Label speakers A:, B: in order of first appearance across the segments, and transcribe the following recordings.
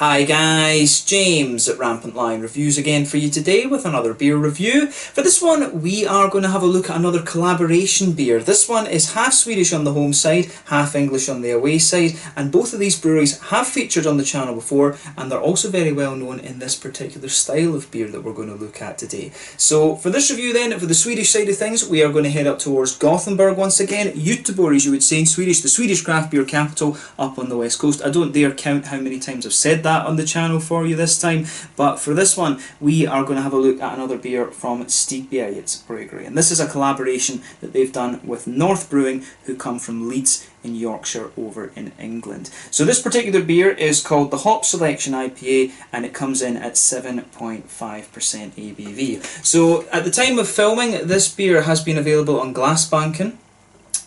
A: Hi guys, James at Rampant Lion Reviews again for you today with another beer review. For this one we are going to have a look at another collaboration beer. This one is half Swedish on the home side, half English on the away side, and both of these breweries have featured on the channel before, and they're also very well known in this particular style of beer that we're going to look at today. So for this review then, for the Swedish side of things, we are going to head up towards Gothenburg once again. Göteborg, as you would say in Swedish, the Swedish craft beer capital up on the west coast. I don't dare count how many times I've said that on the channel for you this time, but for this one we are going to have a look at another beer from Stigbergets Bryggeri, and this is a collaboration that they've done with North Brewing, who come from Leeds in Yorkshire over in England. So this particular beer is called the Hop Selection IPA, and it comes in at 7.5% ABV. So at the time of filming, this beer has been available on Glassbanken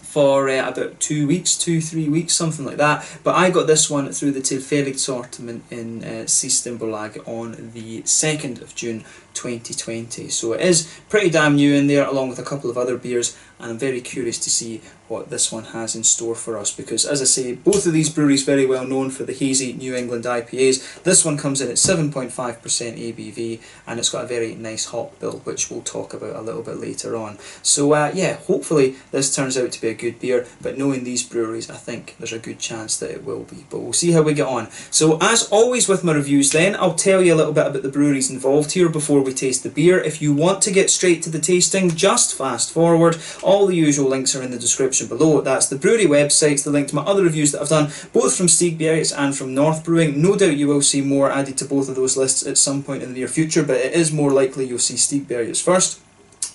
A: for about 3 weeks, something like that. But I got this one through the Tillfälligt Sortiment in Stigbergets on the 2nd of June 2020. So it is pretty damn new in there, along with a couple of other beers, and I'm very curious to see what this one has in store for us, because as I say, both of these breweries very well known for the hazy New England IPAs. This one comes in at 7.5% ABV, and it's got a very nice hop bill, which we'll talk about a little bit later on. So yeah, hopefully this turns out to be a good beer, but knowing these breweries, I think there's a good chance that it will be, but we'll see how we get on. So as always with my reviews then, I'll tell you a little bit about the breweries involved here before we taste the beer. If you want to get straight to the tasting, just fast forward. All the usual links are in the description below. That's the brewery websites, the link to my other reviews that I've done, both from Stigbergets and from North Brewing. No doubt you will see more added to both of those lists at some point in the near future, but it is more likely you'll see Stigbergets first.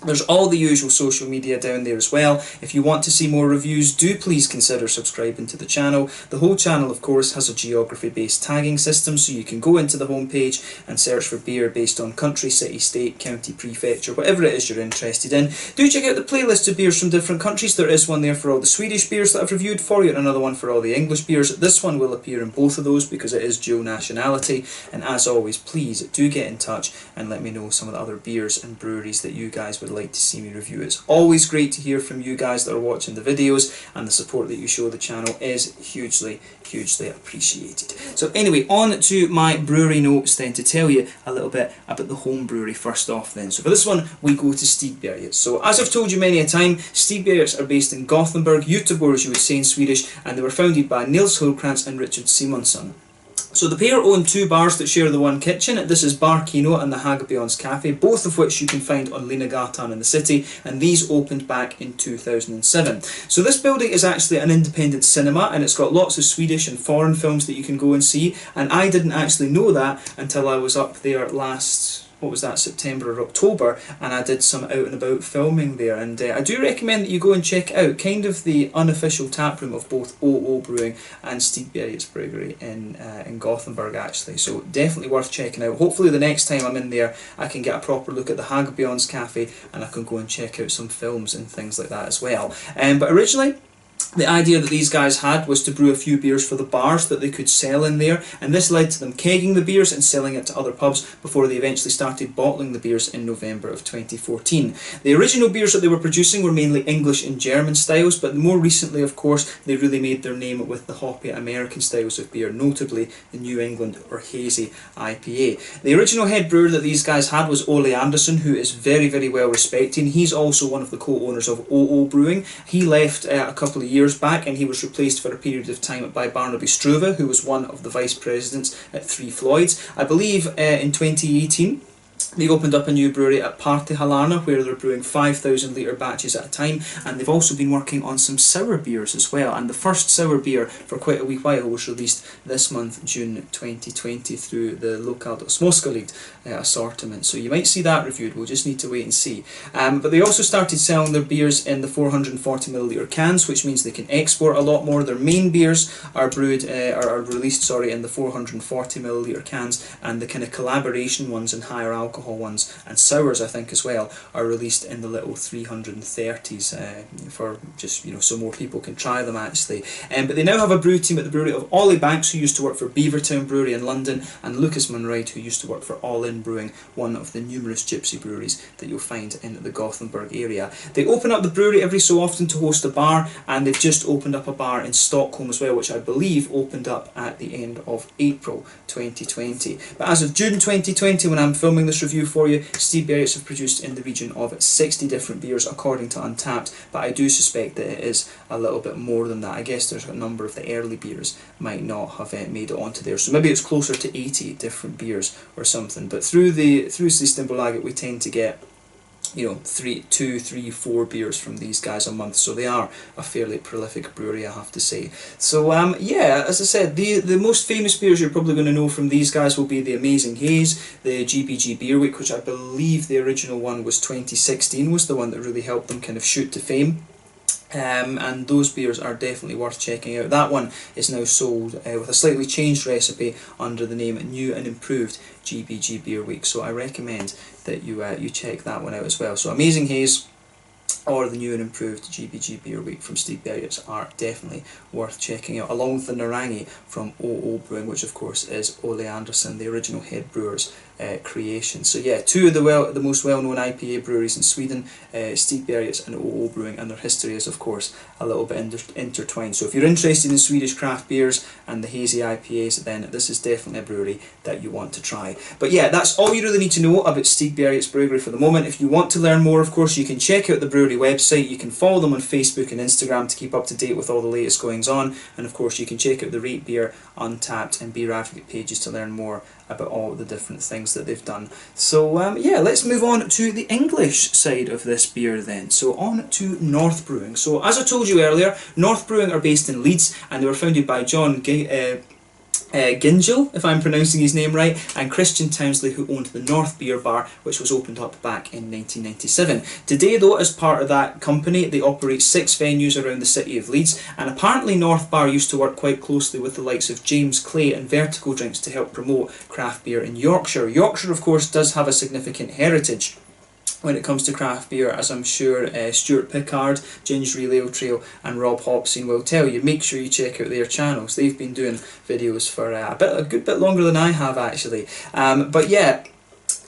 A: There's all the usual social media down there as well. If you want to see more reviews, do please consider subscribing to the channel. The whole channel, of course, has a geography-based tagging system, so you can go into the homepage and search for beer based on country, city, state, county, prefecture, whatever it is you're interested in. Do check out the playlist of beers from different countries. There is one there for all the Swedish beers that I've reviewed for you, and another one for all the English beers. This one will appear in both of those because it is dual nationality. And as always, please do get in touch and let me know some of the other beers and breweries that you guys would like to see me review. It's always great to hear from you guys that are watching the videos, and the support that you show the channel is hugely appreciated. So anyway, on to my brewery notes then, to tell you a little bit about the home brewery first off then. So for this one we go to Stigbergets. So as I've told you many a time, Stigbergets are based in Gothenburg, Göteborg as you would say in Swedish, and they were founded by Nils Hultkrantz and Richard Simonsson. So the pair own two bars that share the one kitchen. This is Bar Kino and the Hagbjörn's Cafe, both of which you can find on Linnegatan in the city, and these opened back in 2007. So this building is actually an independent cinema, and it's got lots of Swedish and foreign films that you can go and see, and I didn't actually know that until I was up there last, what was that, September or October, and I did some out and about filming there, and I do recommend that you go and check out kind of the unofficial tap room of both OO Brewing and Stigbergets Bryggeri in Gothenburg actually, so definitely worth checking out. Hopefully the next time I'm in there I can get a proper look at the Hagbjörn's Cafe, and I can go and check out some films and things like that as well. But originally the idea that these guys had was to brew a few beers for the bars that they could sell in there, and this led to them kegging the beers and selling it to other pubs before they eventually started bottling the beers in November of 2014. The original beers that they were producing were mainly English and German styles, but more recently, of course, they really made their name with the hoppy American styles of beer, notably the New England or Hazy IPA. The original head brewer that these guys had was Ole Anderson, who is very well respected. He's also one of the co-owners of OO Brewing. He left a couple of years back, and he was replaced for a period of time by Barnaby Struve, who was one of the vice presidents at Three Floyds. I believe in 2018 they opened up a new brewery at Partihalarna, where they're brewing 5,000 litre batches at a time, and they've also been working on some sour beers as well, and the first sour beer for quite a wee while was released this month, June 2020, through the Lokalt Småskaligt assortment, so you might see that reviewed. We'll just need to wait and see. But they also started selling their beers in the 440ml cans, which means they can export a lot more. Their main beers are brewed are released in the 440ml cans, and the kind of collaboration ones and higher alcohol alcohol ones, and sours I think as well, are released in the little 330s for just, you know, so more people can try them actually. But they now have a brew team at the brewery of Ollie Banks, who used to work for Beavertown Brewery in London, and Lucas Munroyd, who used to work for All In Brewing, one of the numerous gypsy breweries that you'll find in the Gothenburg area. They open up the brewery every so often to host a bar, and they've just opened up a bar in Stockholm as well, which I believe opened up at the end of April 2020. But as of June 2020, when I'm filming this review for you, Stigbergets have produced in the region of 60 different beers according to Untappd, but I do suspect that it is a little bit more than that. I guess there's a number of the early beers might not have made it onto there, so maybe it's closer to 80 different beers or something. But through Stigbergets we tend to get, you know, 2, 3, 4 beers from these guys a month, so they are a fairly prolific brewery, I have to say. So yeah, as I said, the most famous beers you're probably going to know from these guys will be the Amazing Haze, the GBG Beer Week, which I believe the original one was 2016, was the one that really helped them kind of shoot to fame. And those beers are definitely worth checking out. That one is now sold with a slightly changed recipe under the name New and Improved GBG Beer Week, so I recommend that you check that one out as well. So Amazing Haze or the New and Improved GBG Beer Week from Stigbergets are definitely worth checking out, along with the Narangi from OO Brewing, which of course is Ole Anderson, the original head brewer's creation. So yeah, two of the most well-known IPA breweries in Sweden, Stigbergets and OO Brewing, and their history is of course a little bit intertwined. So if you're interested in Swedish craft beers and the hazy IPAs, then this is definitely a brewery that you want to try. But yeah, that's all you really need to know about Stigbergets Bryggeri for the moment. If you want to learn more, of course, you can check out the brewery website. You can follow them on Facebook and Instagram to keep up to date with all the latest goings on, and of course you can check out the Rate Beer, Untappd and Beer Advocate pages to learn more about all the different things that they've done. So yeah, let's move on to the English side of this beer then. So on to North Brewing. So as I told you earlier, North Brewing are based in Leeds, and they were founded by John Gingell, if I'm pronouncing his name right, and Christian Townsley, who owned the North Beer Bar, which was opened up back in 1997. Today though, as part of that company, they operate 6 venues around the city of Leeds, and apparently North Bar used to work quite closely with the likes of James Clay and Vertigo Drinks to help promote craft beer in Yorkshire. Yorkshire of course does have a significant heritage when it comes to craft beer, as I'm sure Stuart Pickard, Ginger Ale Trail and Rob Hopsine will tell you. Make sure you check out their channels. They've been doing videos for a good bit longer than I have actually. But yeah,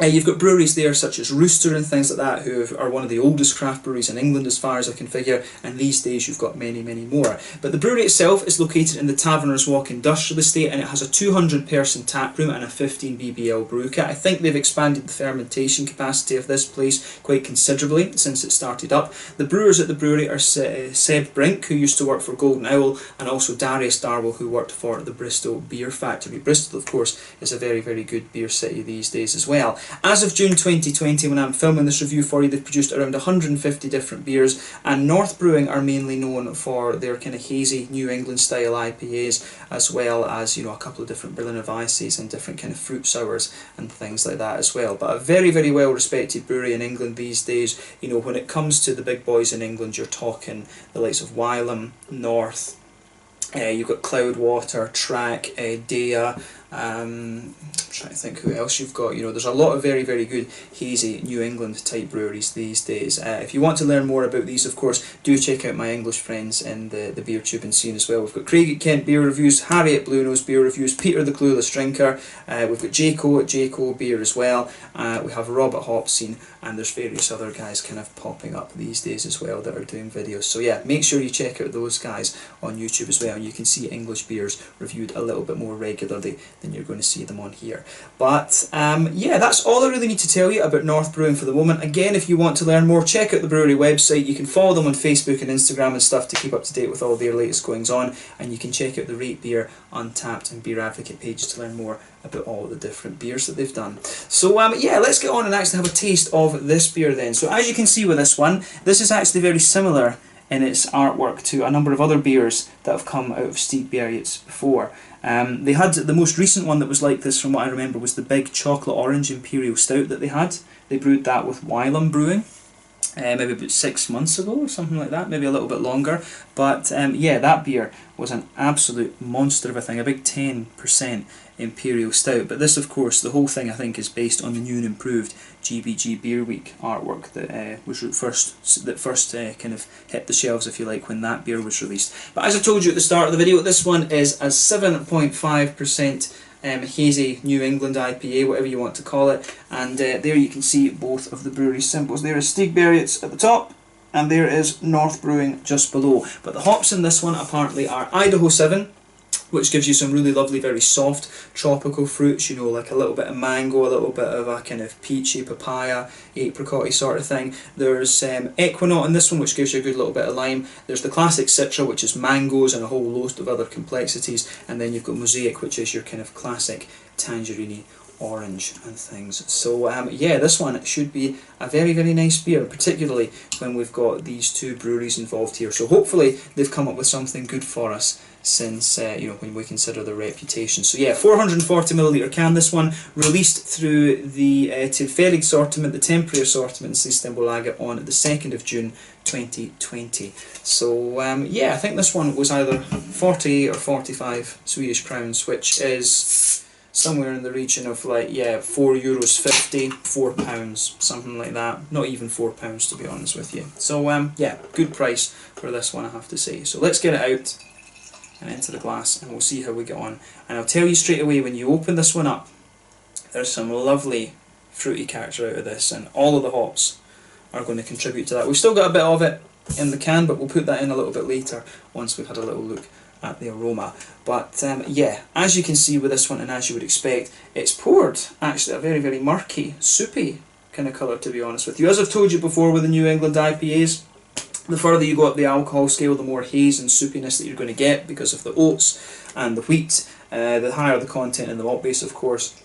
A: you've got breweries there such as Rooster and things like that, who are one of the oldest craft breweries in England as far as I can figure, and these days you've got many, many more. But the brewery itself is located in the Taverners Walk Industrial Estate, and it has a 200-person tap room and a 15 BBL brew kit. I think they've expanded the fermentation capacity of this place quite considerably since it started up. The brewers at the brewery are Seb Brink, who used to work for Golden Owl, and also Darius Darwell, who worked for the Bristol Beer Factory. Bristol, of course, is a very, very good beer city these days as well. As of June 2020, when I'm filming this review for you, they've produced around 150 different beers, and North Brewing are mainly known for their kind of hazy New England style IPAs, as well as, you know, a couple of different Berliner Weisses and different kind of fruit sours and things like that as well. But a very, very well respected brewery in England these days. You know, when it comes to the big boys in England, you're talking the likes of Wylam, North, you've got Cloudwater, Track, Dea, I'm trying to think who else you've got. You know, there's a lot of very, very good hazy New England type breweries these days. If you want to learn more about these, of course, do check out my English friends in the beer tubing scene as well. We've got Craig at Kent Beer Reviews, Harry at Blue Nose Beer Reviews, Peter the Clueless Drinker, we've got Jayco at Jayco Beer as well, we have Rob at Hop Scene, and there's various other guys kind of popping up these days as well that are doing videos. So yeah, make sure you check out those guys on YouTube as well, and you can see English beers reviewed a little bit more regularly than you're going to see them on here. But yeah, that's all I really need to tell you about North Brewing for the moment. Again, if you want to learn more, check out the brewery website. You can follow them on Facebook and Instagram and stuff to keep up to date with all their latest goings on, and you can check out the Rate Beer, Untappd and Beer Advocate pages to learn more about all the different beers that they've done. So yeah, let's get on and actually have a taste of this beer then. So as you can see with this one, this is actually very similar in its artwork to a number of other beers that have come out of Stigbergets before. They had the most recent one that was like this, from what I remember, was the big chocolate orange imperial stout that they had. They brewed that with Wylam Brewing. maybe about 6 months ago or something like that, maybe a little bit longer. But yeah, that beer was an absolute monster of a thing, a big 10% Imperial Stout. But this, of course, the whole thing I think is based on the new and improved GBG Beer Week artwork that was first kind of hit the shelves, if you like, when that beer was released. But as I told you at the start of the video, this one is a 7.5% Hazy New England IPA, whatever you want to call it, and there you can see both of the brewery symbols. There is Stigbergets at the top, and there is North Brewing just below. But the hops in this one apparently are Idaho 7, which gives you some really lovely, very soft tropical fruits, you know, like a little bit of mango, a little bit of a kind of peachy, papaya, apricot-y sort of thing. There's Equinaut in this one, which gives you a good little bit of lime. There's the classic Citra, which is mangoes and a whole load of other complexities. And then you've got Mosaic, which is your kind of classic tangerine orange and things. So yeah, this one should be a very, very nice beer, particularly when we've got these two breweries involved here. So hopefully they've come up with something good for us, since you know, when we consider their reputation. So yeah, 440ml can, this one, released through the Tillfällig assortment, the temporary assortment in Systembolaget on the 2nd of June 2020. So yeah, I think this one was either 48 or 45 Swedish crowns, which is somewhere in the region of, like, yeah, €4.50, £4, something like that. Not even £4, to be honest with you. So yeah, good price for this one, I have to say. So let's get it out and into the glass, and we'll see how we get on. And I'll tell you straight away, when you open this one up, there's some lovely fruity character out of this, and all of the hops are going to contribute to that. We've still got a bit of it in the can, but we'll put that in a little bit later once we've had a little look at the aroma. But yeah, as you can see with this one, and as you would expect, it's poured actually a very, very murky, soupy kind of colour, to be honest with you. As I've told you before with the New England IPAs, the further you go up the alcohol scale, the more haze and soupiness that you're going to get because of the oats and the wheat. The higher the content in the malt base, of course,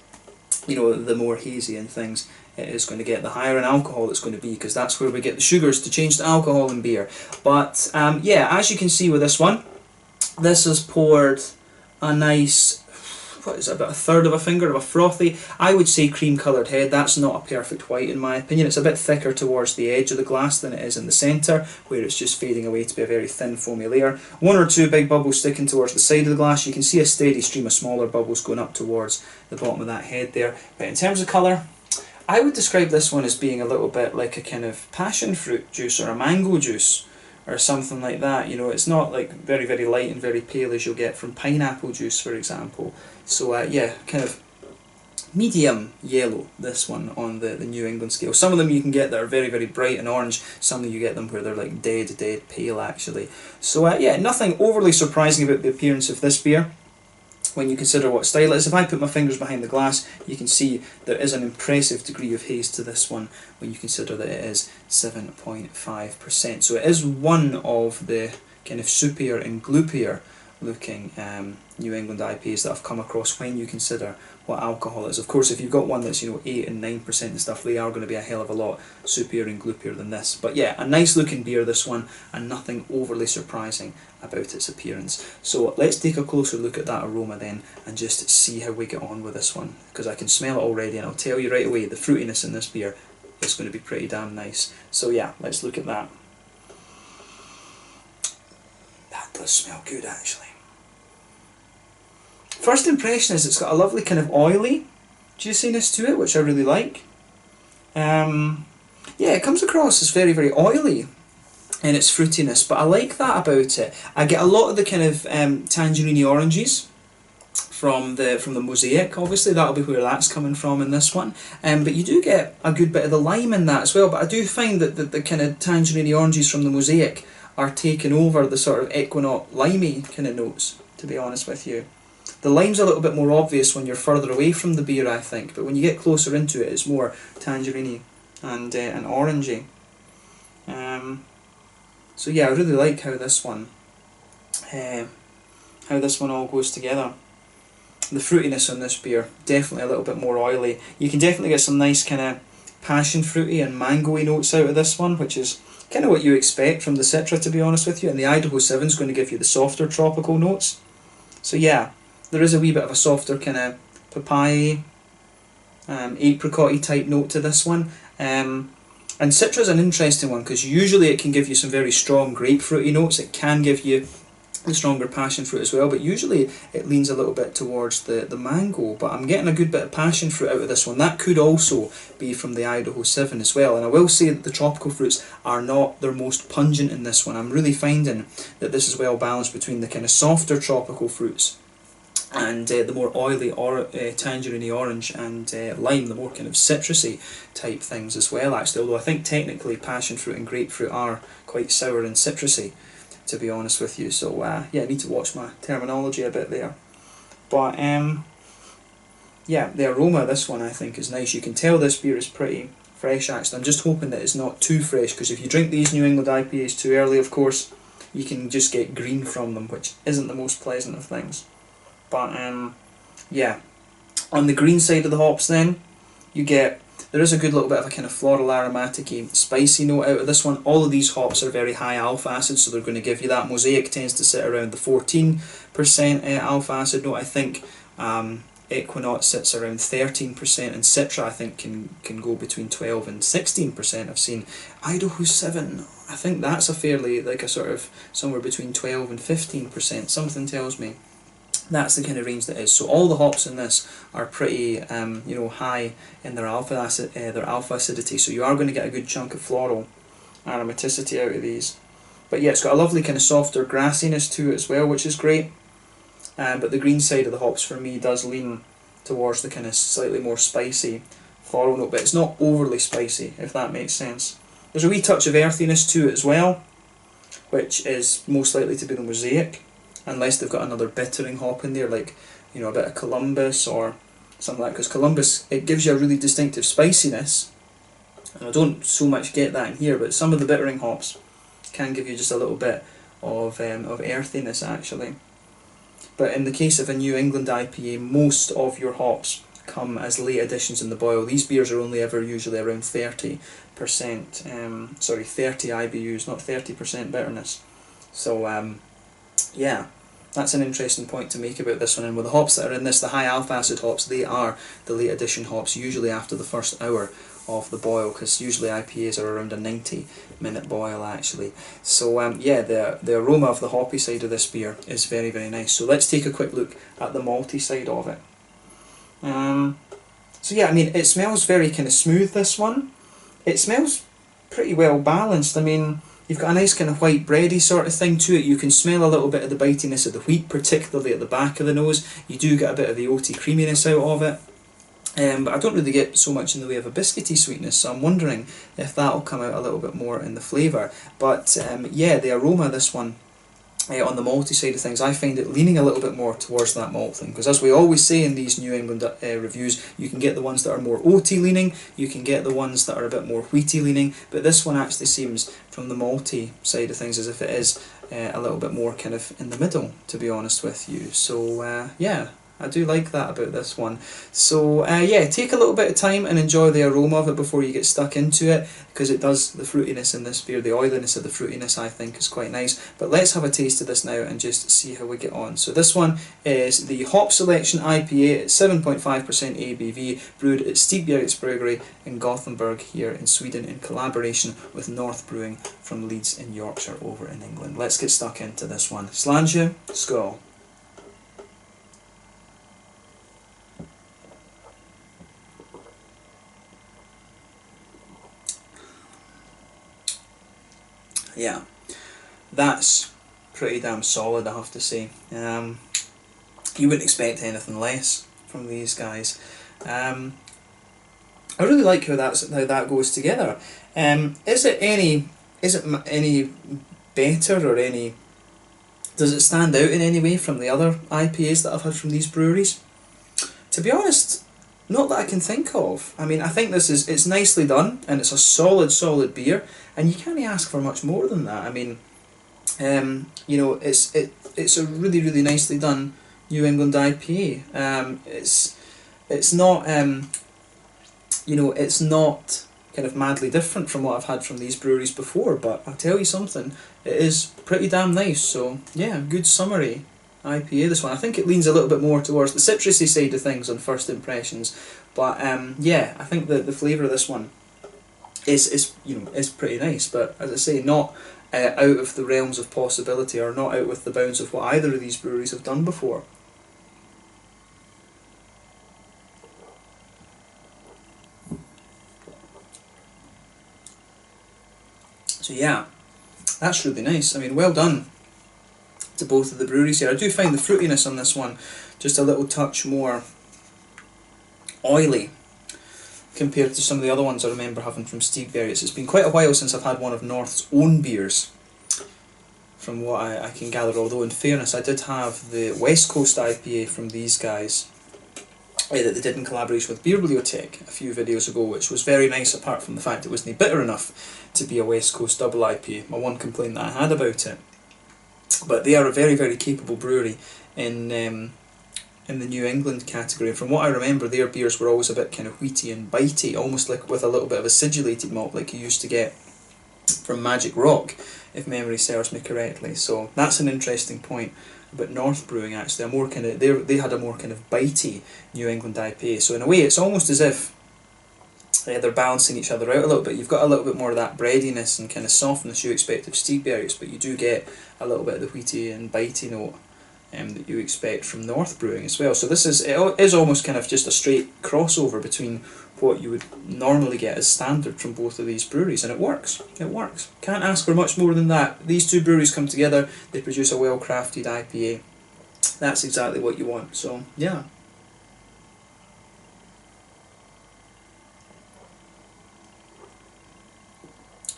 A: you know, the more hazy and things it is going to get. The higher in alcohol it's going to be, because that's where we get the sugars to change to alcohol in beer. But yeah, as you can see with this one, this has poured a nice, what is it, about a third of a finger of a frothy, I would say cream coloured head. That's not a perfect white in my opinion. It's a bit thicker towards the edge of the glass than it is in the centre, where it's just fading away to be a very thin foamy layer. One or two big bubbles sticking towards the side of the glass. You can see a steady stream of smaller bubbles going up towards the bottom of that head there. But in terms of colour, I would describe this one as being a little bit like a kind of passion fruit juice or a mango juice, or something like that. You know, it's not like very, very light and very pale as you'll get from pineapple juice, for example. So yeah, kind of medium yellow, this one, on the New England scale. Some of them you can get that are very, very bright and orange. Some of you get them where they're like dead pale, actually. So yeah, nothing overly surprising about the appearance of this beer when you consider what style it is. If I put my fingers behind the glass, you can see there is an impressive degree of haze to this one when you consider that it is 7.5%. So it is one of the kind of soupier and gloopier looking New England IPAs that I've come across when you consider what alcohol is. Of course, if you've got one that's, you know, 8 and 9% and stuff, they are going to be a hell of a lot soupier and gloopier than this. But yeah, a nice looking beer, this one, and nothing overly surprising about its appearance. So let's take a closer look at that aroma then, and just see how we get on with this one, because I can smell it already, and I'll tell you right away, the fruitiness in this beer is going to be pretty damn nice. So yeah, let's look at that. That does smell good, actually. First impression is it's got a lovely kind of oily juiciness to it, which I really like. Yeah, it comes across as very, very oily in its fruitiness, but I like that about it. I get a lot of the kind of tangerine oranges from the Mosaic, obviously, that'll be where that's coming from in this one. But you do get a good bit of the lime in that as well, but I do find that the kind of tangerine oranges from the Mosaic are taking over the sort of Equinaut limey kind of notes, to be honest with you. The lime's a little bit more obvious when you're further away from the beer, I think, but when you get closer into it, it's more tangerine and orangey. So yeah, I really like how this one all goes together. The fruitiness on this beer, definitely a little bit more oily. You can definitely get some nice kind of passion fruity and mango-y notes out of this one, which is kind of what you expect from the Citra, to be honest with you. And the Idaho 7 is going to give you the softer tropical notes. So yeah, there is a wee bit of a softer kind of papaya, apricot-y type note to this one. And Citra is an interesting one because usually it can give you some very strong grapefruity notes. It can give you the stronger passion fruit as well, but usually it leans a little bit towards the mango. But I'm getting a good bit of passion fruit out of this one. That could also be from the Idaho 7 as well. And I will say that the tropical fruits are not their most pungent in this one. I'm really finding that this is well balanced between the kind of softer tropical fruits and the more oily tangerine orange and lime, the more kind of citrusy type things as well actually, although I think technically passion fruit and grapefruit are quite sour and citrusy, to be honest with you. So yeah, I need to watch my terminology a bit there. But yeah, the aroma of this one I think is nice. You can tell this beer is pretty fresh actually. I'm just hoping that it's not too fresh, because if you drink these New England IPAs too early, of course, you can just get green from them, which isn't the most pleasant of things. But yeah, on the green side of the hops then, there is a good little bit of a kind of floral aromatic spicy note out of this one. All of these hops are very high alpha acid, so they're going to give you that. Mosaic tends to sit around the 14% alpha acid note. I think Equinox sits around 13%, and Citra I think can go between 12 and 16%. I've seen Idaho 7, I think that's a fairly, like a sort of somewhere between 12 and 15%, something tells me. That's the kind of range that is. So all the hops in this are pretty, you know, high in their alpha acidity. So you are going to get a good chunk of floral aromaticity out of these. But yeah, it's got a lovely kind of softer grassiness to it as well, which is great. But the green side of the hops for me does lean towards the kind of slightly more spicy floral note, but it's not overly spicy, if that makes sense. There's a wee touch of earthiness to it as well, which is most likely to be the Mosaic, unless they've got another bittering hop in there, like, you know, a bit of Columbus or something like that, because Columbus, it gives you a really distinctive spiciness, and I don't so much get that in here, but some of the bittering hops can give you just a little bit of earthiness actually. But in the case of a New England IPA, most of your hops come as late additions in the boil. These beers are only ever usually around 30%, 30 IBUs, not 30% bitterness. So yeah, that's an interesting point to make about this one. And with the hops that are in this, the high alpha acid hops, they are the late addition hops, usually after the first hour of the boil, because usually IPAs are around a 90-minute boil actually. So yeah, the aroma of the hoppy side of this beer is very, very nice. So let's take a quick look at the malty side of it. So yeah, I mean, it smells very kind of smooth, this one. It smells pretty well balanced. I mean, you've got a nice kind of white bready sort of thing to it. You can smell a little bit of the bitiness of the wheat, particularly at the back of the nose. You do get a bit of the oaty creaminess out of it. But I don't really get so much in the way of a biscuity sweetness, so I'm wondering if that'll come out a little bit more in the flavour. But yeah, the aroma of this one, on the malty side of things, I find it leaning a little bit more towards that malt thing, because as we always say in these New England reviews, you can get the ones that are more oaty leaning, you can get the ones that are a bit more wheaty leaning, but this one actually seems, from the malty side of things, as if it is a little bit more kind of in the middle, to be honest with you. So yeah, I do like that about this one. So yeah, take a little bit of time and enjoy the aroma of it before you get stuck into it, because it does, the fruitiness in this beer, the oiliness of the fruitiness I think is quite nice. But let's have a taste of this now and just see how we get on. So this one is the Hop Selection IPA at 7.5% ABV, brewed at Stigbergets Bryggeri in Gothenburg here in Sweden, in collaboration with North Brewing from Leeds in Yorkshire over in England. Let's get stuck into this one. Sláinte, skål. Yeah, that's pretty damn solid, I have to say. You wouldn't expect anything less from these guys. I really like how that goes together. Is it any better, or does it stand out in any way from the other IPAs that I've had from these breweries? To be honest, not that I can think of. I mean, I think it's nicely done, and it's a solid beer, and you can't ask for much more than that. I mean, you know, it's a really nicely done New England IPA. It's not you know, it's not kind of madly different from what I've had from these breweries before, but I'll tell you something, it is pretty damn nice. So yeah, good summary IPA, this one. I think it leans a little bit more towards the citrusy side of things on first impressions, but yeah, I think the flavour of this one is you know, is pretty nice. But as I say, not out of the realms of possibility, or not out with the bounds of what either of these breweries have done before. So yeah, that's really nice. I mean, well done to both of the breweries here. I do find the fruitiness on this one just a little touch more oily compared to some of the other ones I remember having from Stigbergets. It's been quite a while since I've had one of North's own beers, from what I can gather, although in fairness I did have the West Coast IPA from these guys that they did in collaboration with Beer Bibliothek a few videos ago, which was very nice apart from the fact it wasn't bitter enough to be a West Coast double IPA, my one complaint that I had about it. But they are a very, very capable brewery in the New England category. And from what I remember, their beers were always a bit kind of wheaty and bitey, almost like with a little bit of acidulated malt like you used to get from Magic Rock, if memory serves me correctly. So that's an interesting point about North Brewing, actually. A more kind of they had a more kind of bitey New England IPA. So in a way, it's almost as if they're balancing each other out a little bit. You've got a little bit more of that breadiness and kind of softness you expect of Stigbergets, but you do get a little bit of the wheaty and bitey note that you expect from North Brewing as well. So this is almost kind of just a straight crossover between what you would normally get as standard from both of these breweries, and it works. It works. Can't ask for much more than that. These two breweries come together, they produce a well-crafted IPA. That's exactly what you want. So yeah.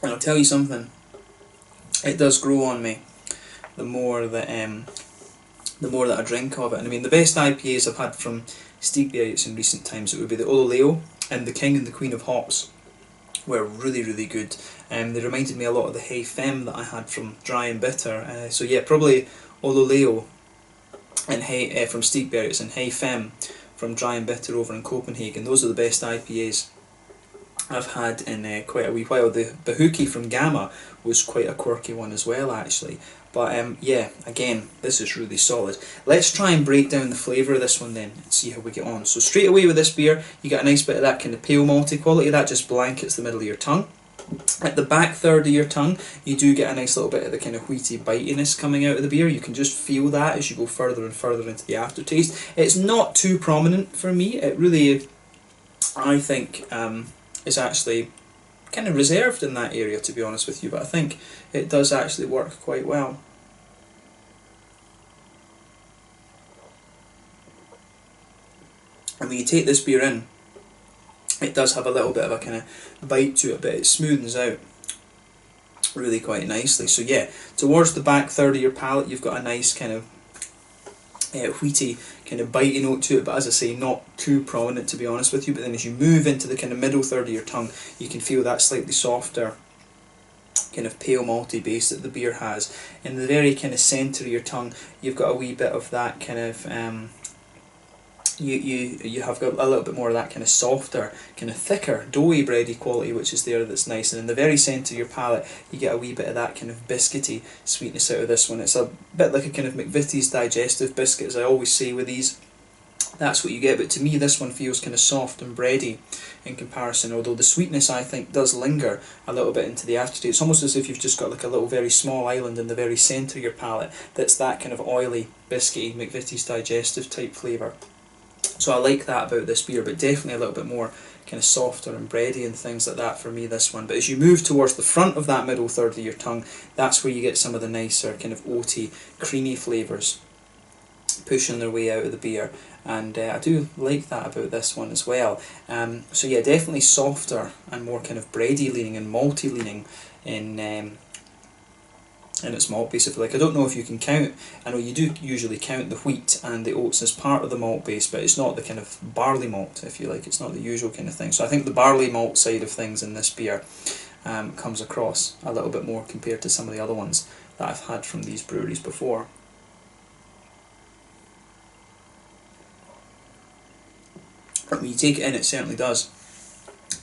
A: And I'll tell you something, it does grow on me the more that I drink of it. And I mean, the best IPAs I've had from Stigbergets in recent times, it would be the Ololeo and the King and the Queen of Hops were really, really good. They reminded me a lot of the Hey Femme that I had from Dry and Bitter. So yeah, probably Ololeo and from Stigbergets, and Hey Femme from Dry and Bitter over in Copenhagen. Those are the best IPAs I've had in quite a wee while. The Bahuki from Gamma was quite a quirky one as well, actually. But yeah, again, this is really solid. Let's try and break down the flavour of this one then and see how we get on. So straight away with this beer, you get a nice bit of that kind of pale malty quality. That just blankets the middle of your tongue. At the back third of your tongue, you do get a nice little bit of the kind of wheaty bitiness coming out of the beer. You can just feel that as you go further and further into the aftertaste. It's not too prominent for me. It really, I think, is actually kind of reserved in that area, to be honest with you, but I think it does actually work quite well. And when you take this beer in, it does have a little bit of a kind of bite to it, but it smoothens out really quite nicely. So yeah, towards the back third of your palate, you've got a nice kind of wheaty kind of bitey note to it, but as I say, not too prominent, to be honest with you. But then as you move into the kind of middle third of your tongue, you can feel that slightly softer kind of pale malty base that the beer has. In the very kind of centre of your tongue, you've got a wee bit of that kind of you have got a little bit more of that kind of softer, kind of thicker, doughy bready quality, which is there, that's nice. And in the very centre of your palate, you get a wee bit of that kind of biscuity sweetness out of this one. It's a bit like a kind of McVitie's digestive biscuit, as I always say with these. That's what you get, but to me this one feels kind of soft and bready in comparison, although the sweetness, I think, does linger a little bit into the aftertaste. It's almost as if you've just got like a little very small island in the very centre of your palate that's that kind of oily, biscuity, McVitie's digestive type flavour. So I like that about this beer, but definitely a little bit more kind of softer and bready and things like that for me, this one. But as you move towards the front of that middle third of your tongue, that's where you get some of the nicer kind of oaty, creamy flavours pushing their way out of the beer. And I do like that about this one as well. So yeah, definitely softer and more kind of bready leaning and malty leaning in its malt base, if you like. I don't know if you can count, I know you do usually count the wheat and the oats as part of the malt base, but it's not the kind of barley malt, if you like. It's not the usual kind of thing. So I think the barley malt side of things in this beer comes across a little bit more compared to some of the other ones that I've had from these breweries before. But when you take it in, it certainly does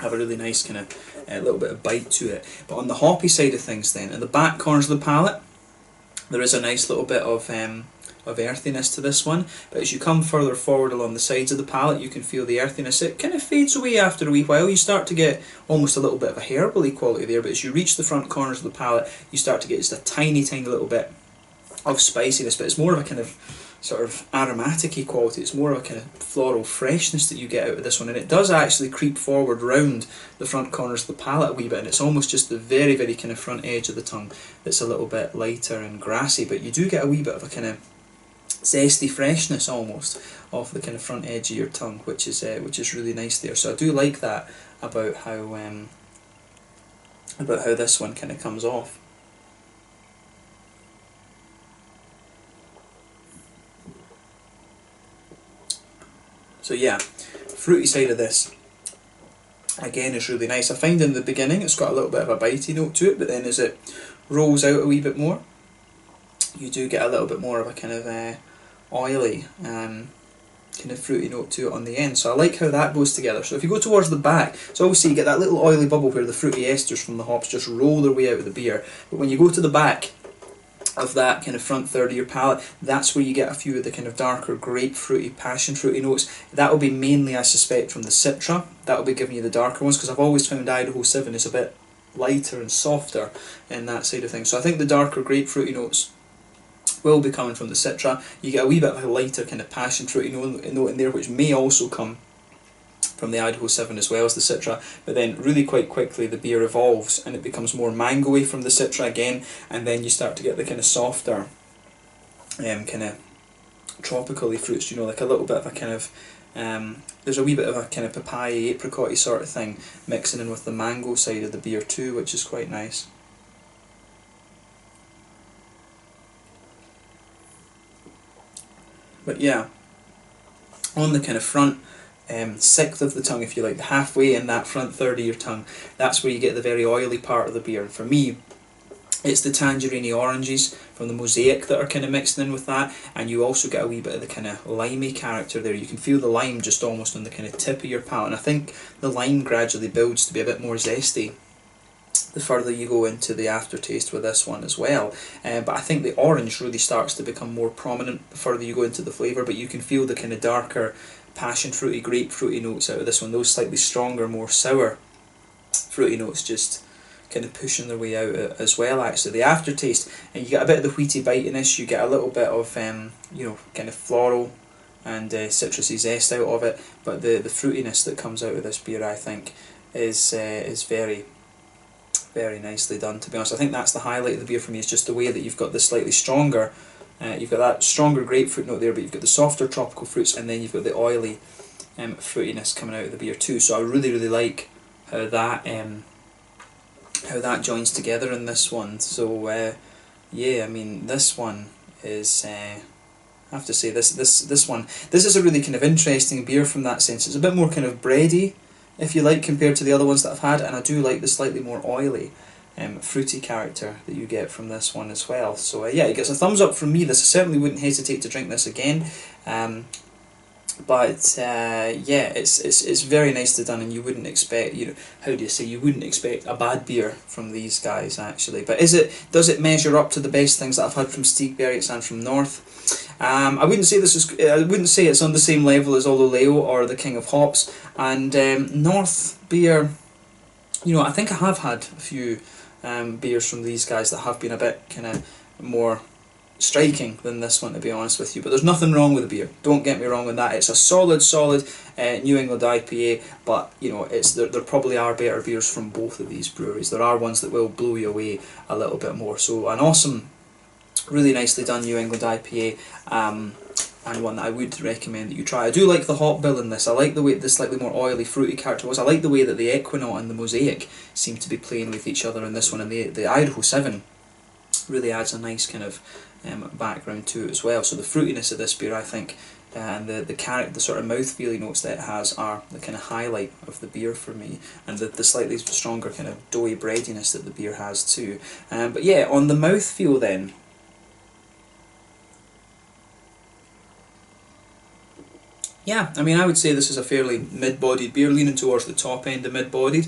A: have a really nice kind of little bit of bite to it. But on the hoppy side of things then, at the back corners of the palate, there is a nice little bit of of earthiness to this one, but as you come further forward along the sides of the palate, you can feel the earthiness. It kind of fades away after a wee while. You start to get almost a little bit of a herbal quality there, but as you reach the front corners of the palate, you start to get just a tiny little bit of spiciness, but it's more of a kind of sort of aromatic-y quality. It's more of a kind of floral freshness that you get out of this one, and it does actually creep forward round the front corners of the palate a wee bit, and it's almost just the very kind of front edge of the tongue that's a little bit lighter and grassy, but you do get a wee bit of a kind of zesty freshness almost off the kind of front edge of your tongue, which is really nice there. So I do like that about how this one kind of comes off. So yeah, fruity side of this again is really nice. I find in the beginning it's got a little bit of a bitey note to it, but then as it rolls out a wee bit more, you do get a little bit more of a kind of oily kind of fruity note to it on the end. So I like how that goes together. So if you go towards the back, so obviously you get that little oily bubble where the fruity esters from the hops just roll their way out of the beer, but when you go to the back of that kind of front third of your palate, that's where you get a few of the kind of darker grapefruity, passion fruity notes. That will be mainly, I suspect, from the Citra. That will be giving you the darker ones, because I've always found Idaho 7 is a bit lighter and softer in that side of things. So I think the darker grapefruity notes will be coming from the Citra. You get a wee bit of a lighter kind of passion fruity note in there, which may also come from the Idaho 7 as well as the Citra, but then really quite quickly the beer evolves and it becomes more mangoey from the Citra again, and then you start to get the kind of softer kind of tropically fruits, you know, like a little bit of a kind of there's a wee bit of a kind of papaya apricot-y sort of thing mixing in with the mango side of the beer too, which is quite nice. But yeah, on the kind of front sixth of the tongue, if you like, halfway in that front third of your tongue, that's where you get the very oily part of the beer. And for me, it's the tangerine oranges from the mosaic that are kind of mixed in with that, and you also get a wee bit of the kind of limey character there. You can feel the lime just almost on the kind of tip of your palate, and I think the lime gradually builds to be a bit more zesty the further you go into the aftertaste with this one as well. But I think the orange really starts to become more prominent the further you go into the flavour, but you can feel the kind of darker passion fruity, grapefruity notes out of this one. Those slightly stronger, more sour fruity notes just kind of pushing their way out as well actually. The aftertaste, and you get a bit of the wheaty bitiness, you get a little bit of you know, kind of floral and citrusy zest out of it, but the fruitiness that comes out of this beer, I think, is very nicely done, to be honest. I think that's the highlight of the beer for me, is just the way that you've got this slightly stronger, you've got that stronger grapefruit note there, but you've got the softer tropical fruits, and then you've got the oily fruitiness coming out of the beer too. So I really like how that joins together in this one. So yeah, I mean, this one is I have to say, this is a really kind of interesting beer from that sense. It's a bit more kind of bready, if you like, compared to the other ones that I've had, and I do like the slightly more oily fruity character that you get from this one as well. So yeah, it gets a thumbs up from me. This, I certainly wouldn't hesitate to drink this again. But yeah, it's very nicely done, and you wouldn't expect, you know, how do you say, you wouldn't expect a bad beer from these guys actually. But does it measure up to the best things that I've had from Stigbergets and from North? I wouldn't say it's on the same level as Ololeo or the King of Hops, and North beer, you know, I think I have had a few beers from these guys that have been a bit kind of more striking than this one, to be honest with you. But there's nothing wrong with the beer, don't get me wrong with that. It's a solid New England IPA, but you know, there probably are better beers from both of these breweries. There are ones that will blow you away a little bit more. So an awesome, really nicely done New England IPA, and one that I would recommend that you try. I do like the hop bill in this. I like the way the slightly more oily, fruity character was. I like the way that the Equinaut and the Mosaic seem to be playing with each other in this one, and the Idaho 7 really adds a nice kind of background to it as well. So the fruitiness of this beer, I think, and the sort of mouthfeely notes that it has are the kind of highlight of the beer for me, and the slightly stronger kind of doughy breadiness that the beer has too. But yeah, on the mouthfeel then, yeah, I mean, I would say this is a fairly mid-bodied beer, leaning towards the top end of mid-bodied.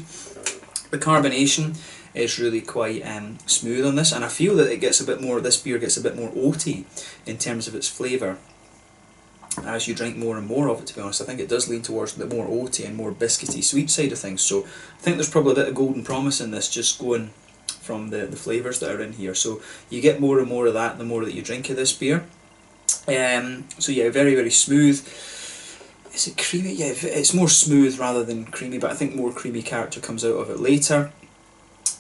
A: The carbonation is really quite smooth on this, and I feel that it gets a bit more, this beer gets a bit more oaty in terms of its flavour as you drink more and more of it, to be honest. I think it does lean towards the more oaty and more biscuity sweet side of things, so I think there's probably a bit of golden promise in this, just going from the flavours that are in here. So you get more and more of that the more that you drink of this beer. So yeah, very, very smooth. Is it creamy? Yeah, it's more smooth rather than creamy, but I think more creamy character comes out of it later.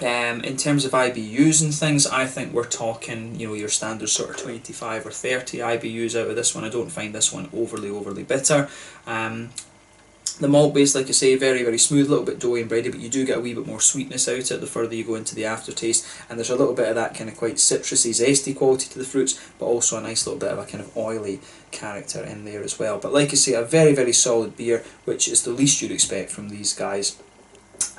A: In terms of IBUs and things, I think we're talking, you know, your standard sort of 25 or 30 IBUs out of this one. I don't find this one overly bitter. The malt base, like I say, very, very smooth, a little bit doughy and bready, but you do get a wee bit more sweetness out of it the further you go into the aftertaste, and there's a little bit of that kind of quite citrusy, zesty quality to the fruits, but also a nice little bit of a kind of oily character in there as well. But like I say, a very, very solid beer, which is the least you'd expect from these guys.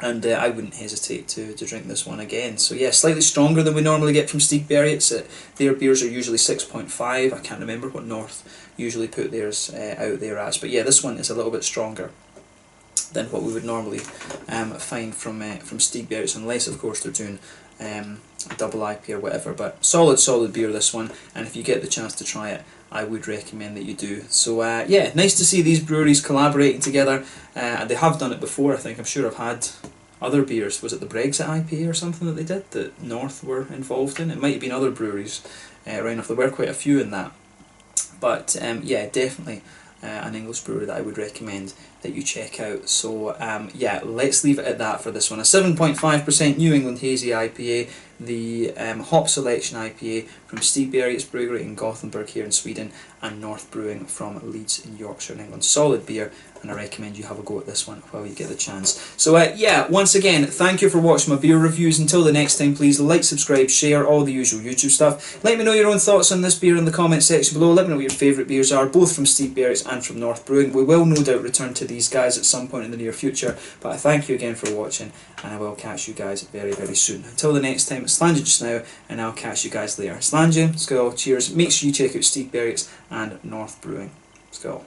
A: And I wouldn't hesitate to drink this one again. So yeah, slightly stronger than we normally get from Stigbergets. Their beers are usually 6.5. I can't remember what North usually put theirs out there as. But yeah, this one is a little bit stronger than what we would normally find from Stigbergets, unless of course they're doing a double IPA or whatever. But solid beer, this one, and if you get the chance to try it, I would recommend that you do. So yeah, nice to see these breweries collaborating together, and they have done it before. I think, I'm sure I've had other beers. Was it the Brexit IPA or something that they did that North were involved in? It might have been other breweries around. If there were quite a few in that, but yeah, definitely an English brewery that I would recommend that you check out. So yeah, let's leave it at that for this one. A 7.5% New England Hazy IPA, the Hop Selection IPA from Stigbergets Bryggeri in Gothenburg here in Sweden, and North Brewing from Leeds in Yorkshire in England. Solid beer, and I recommend you have a go at this one while you get the chance. So yeah, once again, thank you for watching my beer reviews. Until the next time, please like, subscribe, share, all the usual YouTube stuff. Let me know your own thoughts on this beer in the comment section below. Let me know what your favourite beers are, both from Stigbergets and from North Brewing. We will no doubt return to these guys at some point in the near future, but I thank you again for watching, and I will catch you guys very, very soon. Until the next time, it's Slanja just now, and I'll catch you guys later. Slanja, skål, cheers. Make sure you check out Stigbergets and North Brewing. Skål.